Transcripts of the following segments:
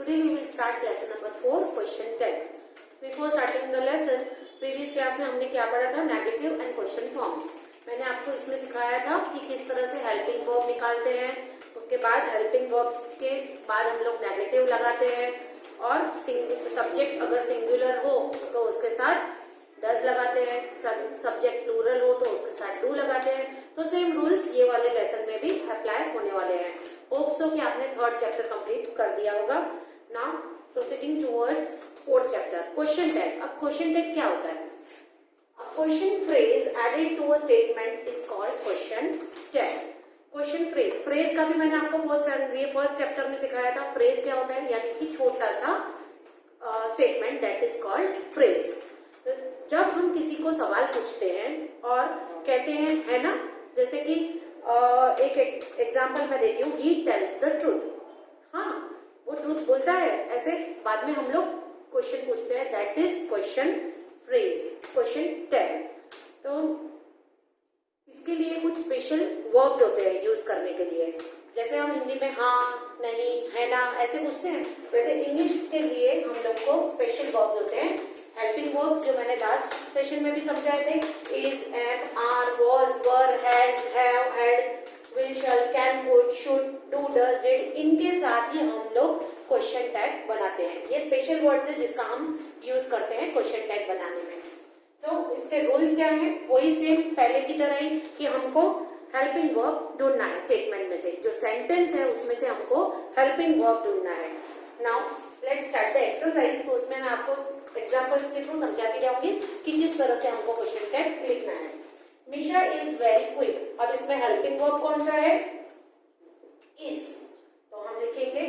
Today we will start lesson number 4, question text. Before starting the lesson, previous class में हमने क्या पढ़ा था? Negative and question forms. मैंने आपको इसमें सिखाया था कि किस तरह से हेल्पिंग वर्ब निकालते हैं. उसके बाद हेल्पिंग वर्ब्स के बाद हम लोग नेगेटिव लगाते हैं और सब्जेक्ट अगर सिंगुलर हो तो उसके साथ डज लगाते हैं, सब्जेक्ट प्लूरल हो तो उसके साथ डू लगाते हैं. तो सेम रूल्स ये वाले लेसन में भी अप्लाई होने वाले हैं. होप सो कि आपने थर्ड चैप्टर कंप्लीट कर दिया होगा. Now proceeding towards fourth chapter, question tag. अब क्वेश्चन टैग क्या होता है? Question phrase added to a statement is called question tag. Question phrase, phrase का भी मैंने आपको फर्स्ट चैप्टर में सिखाया था. फ्रेज क्या होता है? यानी कि छोटा सा statement, that is called phrase. जब हम किसी को सवाल पूछते हैं और कहते हैं, है ना, जैसे कि एक एग्जाम्पल मैं देती हूँ, ही टेल्स द ट्रूथ. हाँ, वो ट्रूथ बोलता है. ऐसे बाद में हम लोग क्वेश्चन पूछते हैं, that is question phrase, question tag. तो इसके लिए कुछ स्पेशल वर्ब्स होते हैं यूज करने के लिए. जैसे हम हिंदी में हाँ, नहीं, है ना ऐसे पूछते हैं, वैसे इंग्लिश के लिए हम लोग को स्पेशल वर्ब्स होते हैं. हेल्पिंग वर्ब्स जो मैंने लास्ट सेशन में भी समझाए थे, is, am, are, was, were, has, have, had, will, shall, can, could, should, do, does, did, इनके साथ ही हम लोग क्वेश्चन टैग बनाते हैं. ये स्पेशल वर्ड्स है जिसका हम यूज करते हैं क्वेश्चन टैग बनाने में. सो इसके रूल्स क्या है? वही सेम पहले की तरह ही कि हमको हेल्पिंग वर्ब ढूंढना है. स्टेटमेंट में से जो सेंटेंस है उसमें से हमको हेल्पिंग वर्ब ढूंढना है. Now let's start the exercise. तो उसमें मैं आपको एग्जाम्पल्स के थ्रू समझाती जाऊंगी कि किस तरह से हमको क्वेश्चन टैग लिखना है. मिशा इज वेरी क्विक. अब इसमें हेल्पिंग वर्ब कौन सा है? इज. तो हम लिखेंगे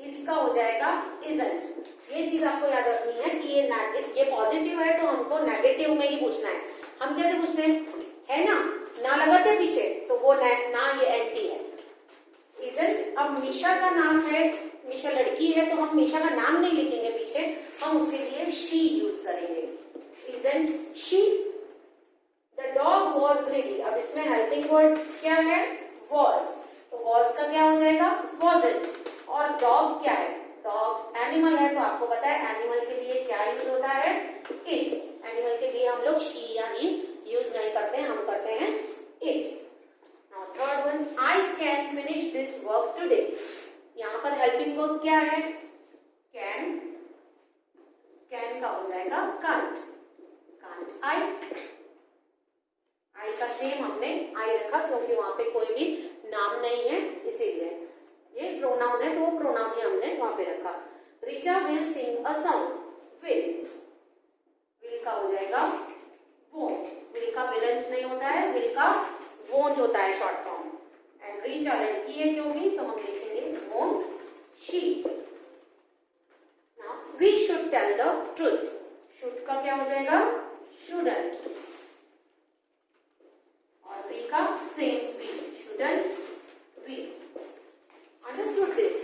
इज का हो जाएगा इजंट. ये चीज आपको याद रखनी है कि ये पॉजिटिव है तो हमको नेगेटिव में ही पूछना है. हम कैसे पूछते हैं? है ना लगाते पीछे तो वो ना ये एंटी है. इजंट. अब मिशा का नाम है, मिशा लड़की है तो हम मिशा का नाम नहीं लिखेंगे पीछे, हम उसके लिए शी यूज करेंगे. Isn't she. The dog was greedy. अब इसमें हेल्पिंग वर्ड क्या है? वॉज. तो वॉज का क्या हो जाएगा? वॉजंट. और डॉग क्या है? डॉग एनिमल है तो आपको पता है एनिमल के लिए क्या यूज होता है? इट. एनिमल के लिए हम लोग शी या ही यूज नहीं करते हैं, हम करते हैं it. Now third one, I can finish this work today. यहाँ पर हेल्पिंग वर्ब क्या है? कैन. कैन का हो जाएगा कांट. Can't I. आई का सेम हमने आई रखा क्योंकि वहां पे कोई भी नाम नहीं है, इसीलिए. ये प्रोनाउन है तो वो प्रोनाउन ही हमने वहां पे रखा. Richa will sing a song. Will. Will का हो जाएगा वोंट. विल का विलंट नहीं होता है, विल का वोंट होता है शॉर्ट फॉर्म. एंड रिचा लड़की है क्योंकि, तो हम लिखेंगे won't she. Now we should tell the truth. Should का क्या हो जाएगा? शुडंट. और वी का same we. Shouldn't we. Understood this?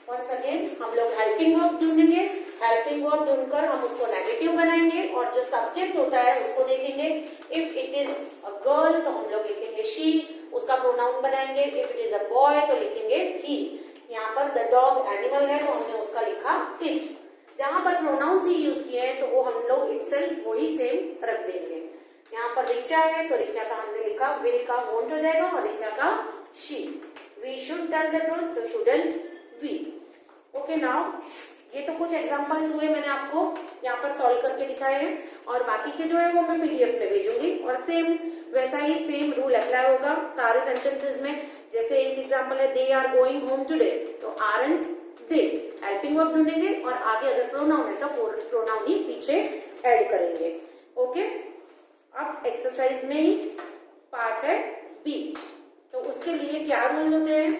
Once again हम लोग हेल्पिंग वर्ब ढूंढेंगे. हेल्पिंग वर्ब ढूंढकर हम उसको नेगेटिव बनाएंगे और जो सब्जेक्ट होता है उसको देखेंगे. If it is a girl तो हम लोग लिखेंगे शी, उसका प्रोनाउन बनाएंगे. If it is a boy तो लिखेंगे ही. यहाँ पर द डॉग एनिमल है तो हमने उसका लिखा इट. जहां पर प्रोनाउंस ही यूज किए हैं तो वो हम लोग इटसेल्फ वही सेम रख देंगे. यहाँ पर रिचा है तो रिचा का हमने लिखा विल का वोंट हो जाएगा और रिचा का she. We should tell the truth तो शुडंट वी. ओके, नाउ ये तो कुछ एग्जांपल्स हुए, मैंने आपको यहाँ पर सॉल्व करके दिखाए हैं और बाकी के जो है वो मैं पीडीएफ में भेजूंगी. और सेम वैसा ही सेम रूल अप्लाई होगा सारे सेंटेंसेस में. जैसे एक एग्जांपल है, they are going home today, तो आरंट दे. हेल्पिंग वर्ब ढूंढेंगे और आगे अगर प्रोनाउन है तो प्रोनाउन ही पीछे ऐड करेंगे. ओके, अब एक्सरसाइज में ही पार्ट है बी. तो उसके लिए क्या रूल्स होते हैं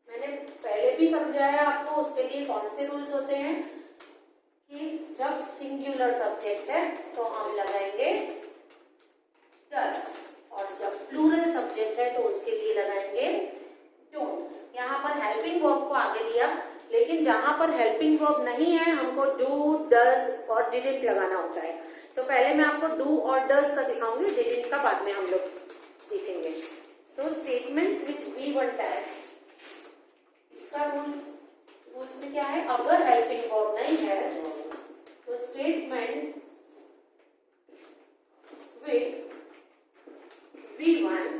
मैंने पहले भी समझाया आपको. उसके लिए कौन से रूल्स होते हैं कि जब सिंगुलर सब्जेक्ट है तो हम लगाएंगे डज और जब प्लूरल सब्जेक्ट है तो उसके लिए लगाएंगे डोंट. यहाँ पर हेल्पिंग वर्ब को आगे लिया, लेकिन जहां पर हेल्पिंग वर्ब नहीं है हमको डू, डज और डिडंट लगाना होता है. तो पहले मैं आपको डू और डज का सिखाऊंगी, डिडंट का बाद में हम लोग देखेंगे. सो स्टेटमेंट्स विथ V1 टैग्स, इसका रूल अगर हेल्पिंग वर्ब नहीं है तो statement with V1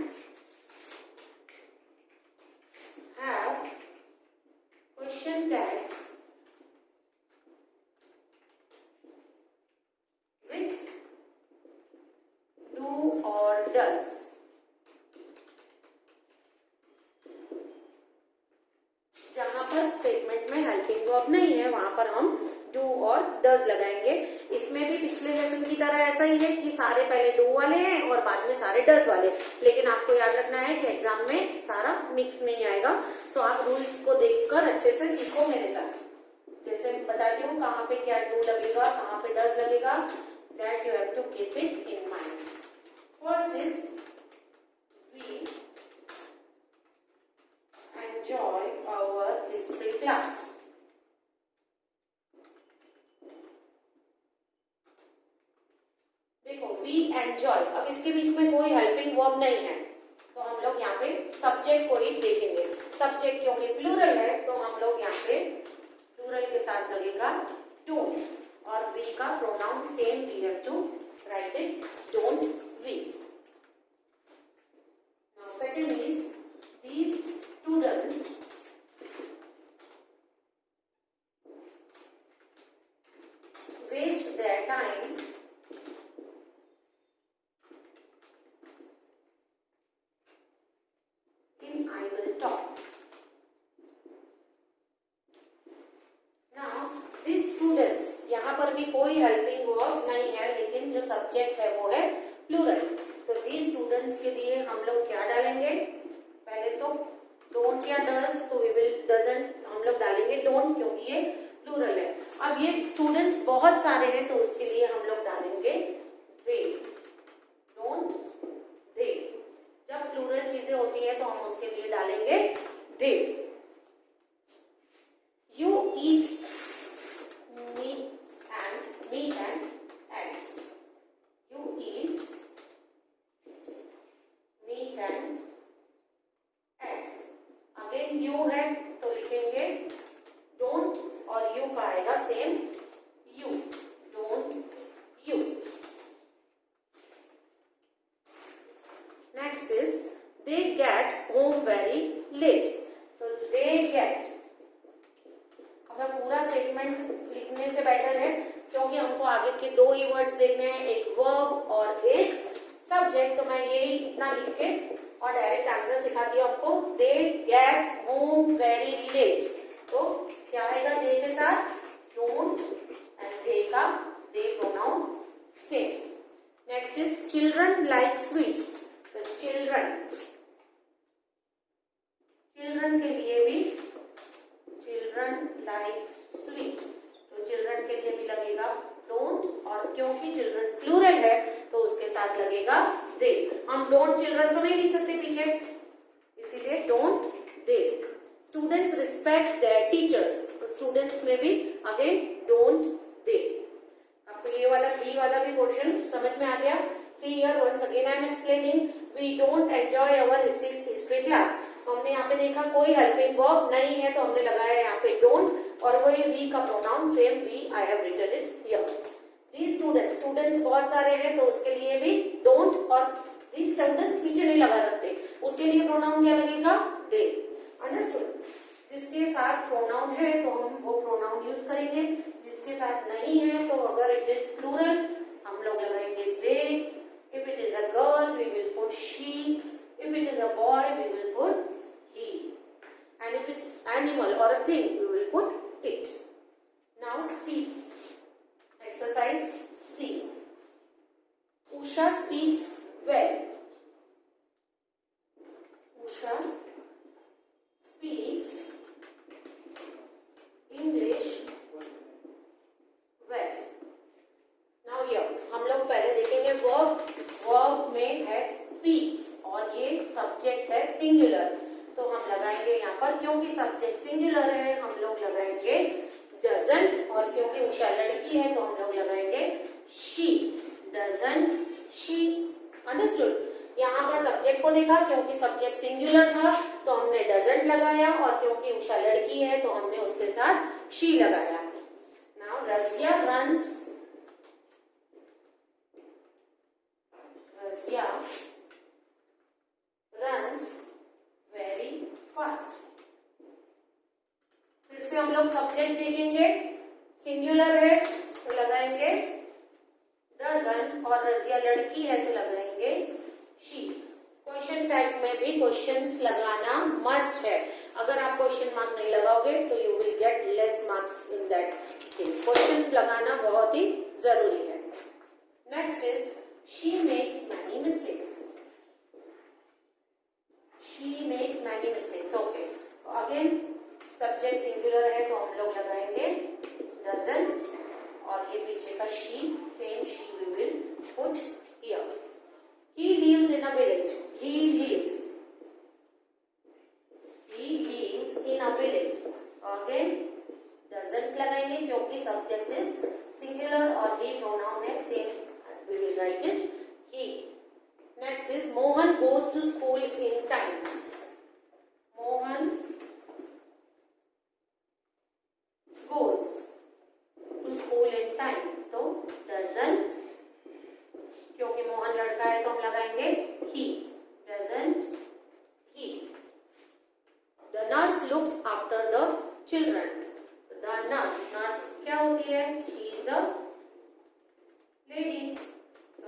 have question tags with do or does. जहां पर स्टेटमेंट में हेल्पिंग वर्ब नहीं है वहां पर हम डू और डज लगाएंगे। इसमें भी पिछले लेसन की तरह ऐसा ही है कि सारे पहले डू वाले हैं और बाद में सारे डज वाले, लेकिन आपको याद रखना है कि एग्जाम में सारा मिक्स नहीं आएगा। सो आप रूल्स को देखकर अच्छे से सीखो मेरे साथ। जैसे बताती हूँ कहाँ पे क्या डू लगेगा, कहाँ पे डज लगेगा, that you have to keep it in mind. First is we enjoy our history class. देखो we enjoy, अब इसके बीच में कोई हेल्पिंग वर्ब नहीं है तो हम लोग यहाँ पे सब्जेक्ट को ही देखेंगे। सब्जेक्ट क्योंकि प्लूरल है तो हम लोग यहाँ पे प्लूरल के साथ लगेगा डोंट और वी का pronoun same, we have to write it don't we. Now second is these students waste their time in idle talk. Now these students, यहाँ पर भी कोई हेल्पिंग वर्ब नहीं है लेकिन जो सब्जेक्ट है वो है प्लूरल, तो these students के लिए हम लोग क्या डालेंगे? पहले तो डोंट या डज, तो वी विल डजंट हम लोग डालेंगे डोंट क्योंकि ये प्लूरल है। अब ये स्टूडेंट्स बहुत सारे हैं तो उसके लिए हम लोग डालेंगे दे, डोंट दे। जब प्लूरल चीजें होती है तो हम उसके लिए डालेंगे they. You eat meat and eggs, you eat meat and eggs. Again you है तो लिखेंगे डोंट और यू का आएगा same you, don't you. Next is they get home very late, तो दे गेट, हमें पूरा स्टेटमेंट लिखने से बेटर है क्योंकि हमको आगे के दो ही वर्ड्स देखने हैं, एक वर्ब और एक सब्जेक्ट। तो मैं यही इतना लिख के और डायरेक्ट आंसर सिखा दिया आपको। They get home very late, तो क्या आएगा दे के साथ डोंट एंड दे का they pronoun same. Next is children like sweets, तो चिल्ड्रन के लिए भी चिल्ड्रन लाइक स्वीट्स, तो चिल्ड्रन के लिए भी लगेगा डोंट और क्योंकि चिल्ड्रन प्लूरल है तो उसके साथ लगेगा दे। हम डोंट चिल्ड्रन तो नहीं लिख सकते पीछे, इसीलिए don't they. Students respect there teachers, तो स्टूडेंट्स में भी अगेन डोंट दे। आपको ये वाला बी वाला भी पोर्शन समझ में आ गया? See here once again I am explaining, we don't enjoy our history class. तो हमने यहाँ पे देखा कोई हेल्पिंग वर्ब नहीं है तो हमने लगाया यहाँ पे डोंट और वही वी का pronoun same we, I have written it here. these students बहुत सारे हैं तो उसके लिए भी डोंट और these स्टूडेंट्स पीछे नहीं लगा सकते, उसके लिए प्रोनाउन क्या लगेगा दे। अंडरस्टूड? जिसके साथ प्रोनाउन है तो हम वो प्रोनाउन यूज करेंगे, जिसके साथ नहीं है तो अगर इट इज प्लूरल हम लोग लगाएंगे they. If it is a girl we will put she, if it is a boy we will put he, and if it's animal or a thing we will put it. Now see exercise C. Usha speaks well. Usha speaks English well. Now here हम लोग पहले देखेंगे verb में है speaks और ये subject है singular, तो हम लगाएंगे यहाँ पर क्योंकि सब्जेक्ट सिंगुलर है हम लोग लगाएंगे डजंट और क्योंकि उषा लड़की है तो हम लोग लगाएंगे शी, डजंट शी। अंडरस्टूड? यहाँ पर सब्जेक्ट को देखा, क्योंकि सब्जेक्ट सिंगुलर था तो हमने डजंट लगाया, और क्योंकि उषा लड़की है तो हमने उसके साथ शी लगाया। Now Razia runs, Razia runs very fast. फिर से हम लोग सब्जेक्ट देखेंगे, सिंगुलर है तो लगाएंगे डजन, और रजिया लड़की है तो लगाएंगे शी। क्वेश्चन टाइप में भी क्वेश्चंस लगाना मस्ट है। अगर आप क्वेश्चन मार्क नहीं लगाओगे तो you will get less marks in that thing. Questions लगाना बहुत ही जरूरी है। Next is she makes many mistakes. She makes many mistakes. Okay, again subject singular है तो हम लोग लगाएंगे डजन, और ये पीछे का she, same she we will put here. He lives in a village. He lives in a village. Again doesn't लगाएंगे क्योंकि सब्जेक्ट इज सिंगुलर और he pronoun है same, we will write it he. Next is Mohan goes to school in time. Mohan goes to school in time, तो doesn't, क्योंकि मोहन लड़का है तो हम लगाएंगे he, doesn't he. The nurse looks after the children. The nurse क्या होती है? She is a lady, तो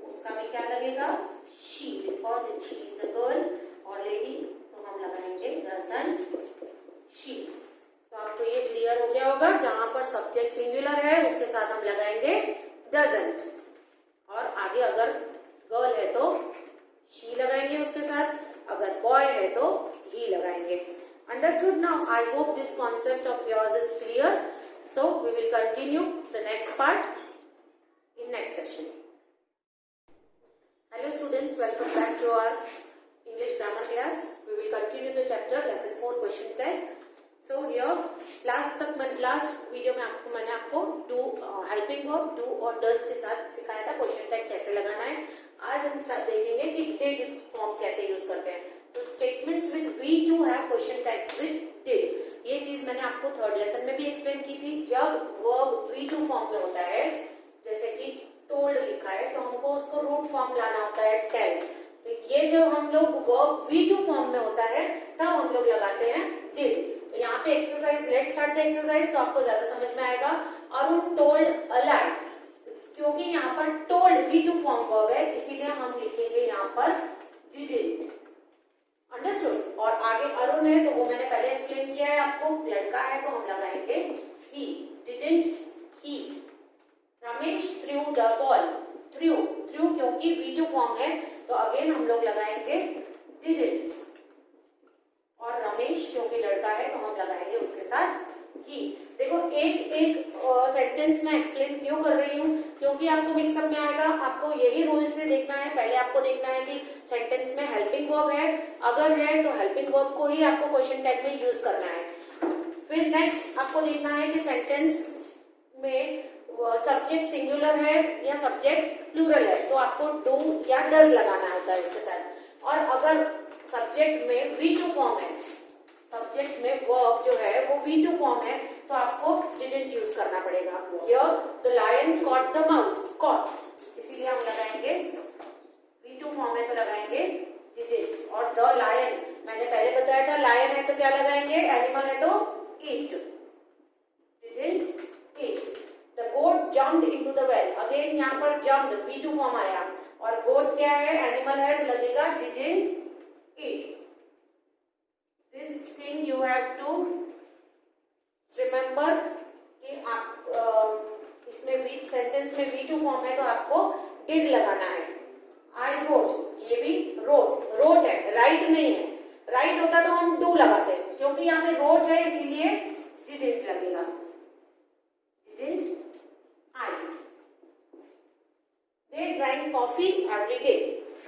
उसका भी क्या लगेगा? She, because she is a girl और lady, तो हम लगाएंगे doesn't she. तो आपको ये क्लियर हो गया होगा, जहां पर सब्जेक्ट सिंगुलर है उसके साथ हम लगाएंगे doesn't, और आगे अगर गर्ल है तो शी लगाएंगे उसके साथ, अगर बॉय है तो ही लगाएंगे। Understood? Now I hope this concept of yours is clear, so we will continue the next part in next session. Hello students, welcome back to our English grammar class. We will continue the chapter lesson 4 question type. So here last video में मैंने आपको do helping verb do और does के साथ सिखाया था question type कैसे लगाना है। आज हम देखेंगे कि डिड फॉर्म कैसे यूज करते हैं। तो statements with V two have question types with did, ये चीज मैंने आपको थर्ड लेसन में भी एक्सप्लेन की थी। जब वर्ब वी टू फॉर्म में होता है, जैसे कि टोल्ड लिखा है तो हमको उसको रूट फॉर्म लाना होता है टेल। तो ये जब हम लोग वर्ब वी टू फॉर्म में होता है तब हम लोग लगाते हैं डिड। तो यहाँ पे exercise, let's start the exercise, तो आपको ज्यादा समझ में आएगा। अरुण टोल्ड अलाइड, क्योंकि यहाँ पर told V two form verb है इसीलिए हम लिखेंगे यहाँ पर डिडंट। अंडरस्टूड? और आगे अरुण है तो वो मैंने पहले एक्सप्लेन किया है आपको, लड़का है तो हम लगाएंगे he, didn't he. Ramesh threw the ball, threw क्योंकि वी टू फॉर्म है तो अगेन हम लोग लगाएंगे डिडंट, और रमेश क्योंकि लड़का है तो हम लगाएंगे उसके साथ ही। देखो एक सेंटेंस में एक्सप्लेन क्यों कर रही हूँ, क्योंकि आपको मिक्सअप में आएगा। आपको यही रूल से देखना है, पहले आपको देखना है कि सेंटेंस में हेल्पिंग वर्ब है, अगर है तो हेल्पिंग वर्ब को ही आपको क्वेश्चन टाइप में यूज करना है। फिर नेक्स्ट आपको देखना है कि सेंटेंस में सब्जेक्ट सिंगुलर है या सब्जेक्ट प्लूरल है, तो आपको डू या डज लगाना होता है इसके साथ। और अगर सब्जेक्ट में वी टू फॉर्म है, सब्जेक्ट में वर्ब जो है वो वी टू फॉर्म है, तो आपको डिडंट यूज करना पड़ेगा। Here the lion caught the mouse, caught, इसीलिए हम लगाएंगे वी टू फॉर्म है तो लगाएंगे डिडंट। और द लायन मैंने पहले बताया था, लायन है तो क्या लगाएंगे, एनिमल है तो it, didn't it. The goat jumped into the well, again यहाँ पर जम्प्ड वी टू फॉर्म आया, और गोट क्या है, एनिमल है तो लगेगा didn't eat. This thing you have to remember कि आप इसमें वी सेंटेंस में वी टू फॉर्म है तो आपको डिड लगाना है। I wrote, ये भी रोट है, राइट नहीं है। राइट होता तो हम डू लगाते, क्योंकि यहाँ पे रोट है इसीलिए डिडंट लगेगा, didn't I। They drank coffee every day,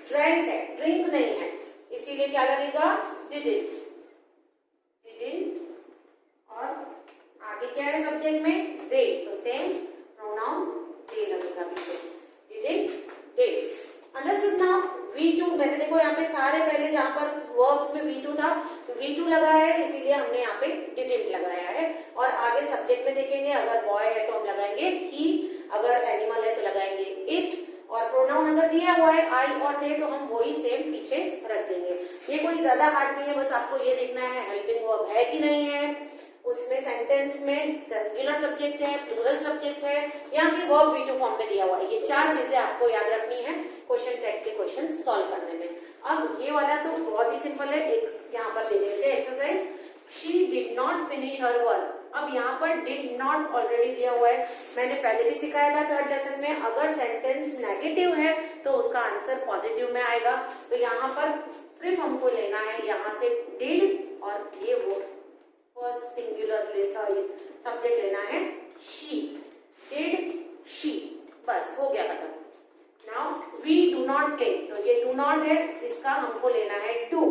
drank है, ड्रिंक नहीं है, इसीलिए क्या लगेगा, डिडंट। और आगे क्या है सब्जेक्ट में, दे, तो सेम प्रोनाउन दे लगेगा पीछे, didn't they. Understood? Now we V2 मैंने देखो यहाँ पे सारे पहले जहाँ पर वर्ब्स में V2 था तो V2 लगा है, इसीलिए हमने यहाँ पे डिडेंट लगाया है। और आगे सब्जेक्ट में देखेंगे, अगर बॉय है तो हम लगाएंगे ही, अगर एनिमल है तो लगाएंगे इट, और प्रोनाउन अगर दिया हुआ है आई और दे तो हम वही सेम पीछे रख देंगे। ये कोई ज्यादा हार्ड नहीं है, बस आपको ये देखना है हेल्पिंग वर्ब है कि नहीं है, उसमें सेंटेंस में सिंगुलर सब्जेक्ट है, प्लूरल सब्जेक्ट है, यहाँ की वर्ब V2 फॉर्म में दिया हुआ है। ये 4 चीजें आपको याद रखनी है क्वेश्चन टैग के क्वेश्चन सॉल्व करने में। अब ये वाला तो बहुत ही सिंपल है, एक यहाँ पर दे देते हैं exercise, she did not finish her work. अब यहाँ पर डिड नॉट ऑलरेडी दिया हुआ है, मैंने पहले भी सिखाया था थर्ड लेसन में, अगर सेंटेंस नेगेटिव है तो उसका आंसर पॉजिटिव में आएगा। तो यहाँ पर सिर्फ हमको लेना है यहाँ से डिड और ये वो फर्स्ट सिंगुलर सब्जेक्ट लेना है शी, डिड शी, बस हो गया खत्म। Now we do not play, तो ये डू नॉट है, इसका हमको लेना है डू,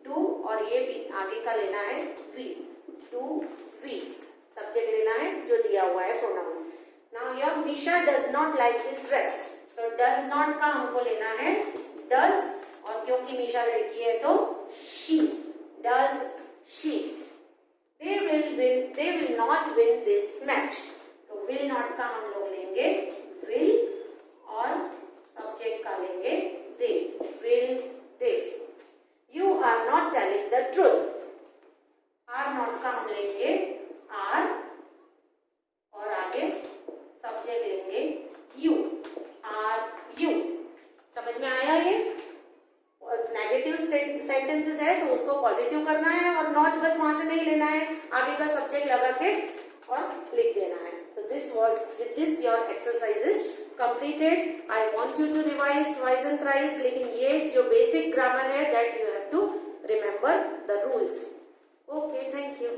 डू और ये भी आगे का लेना है वी, डू वी सब्जेक्ट लेना है जो दिया हुआ है pronoun. Now here Nisha does not like this dress, तो डज नॉट का हमको लेना है डज, और क्योंकि निशा लड़की है तो she, does she. They will not win this match, तो will not का हम लोग लेंगे will और सब्जेक्ट का लेंगे they, will they। You are not telling the truth, are not का हम लेंगे are और आगे सब्जेक्ट लेंगे you, are you। समझ में आया ये? नेगेटिव सेंटेंसेस है तो उसको पॉजिटिव करना है और नॉट बस वहां से नहीं लेना है, आगे का सब्जेक्ट लगा के और लिख देना है। तो this was with this your exercises completed. I want you to revise twice and thrice, लेकिन ये जो बेसिक ग्रामर है that you have to remember the rules. Okay, thank you.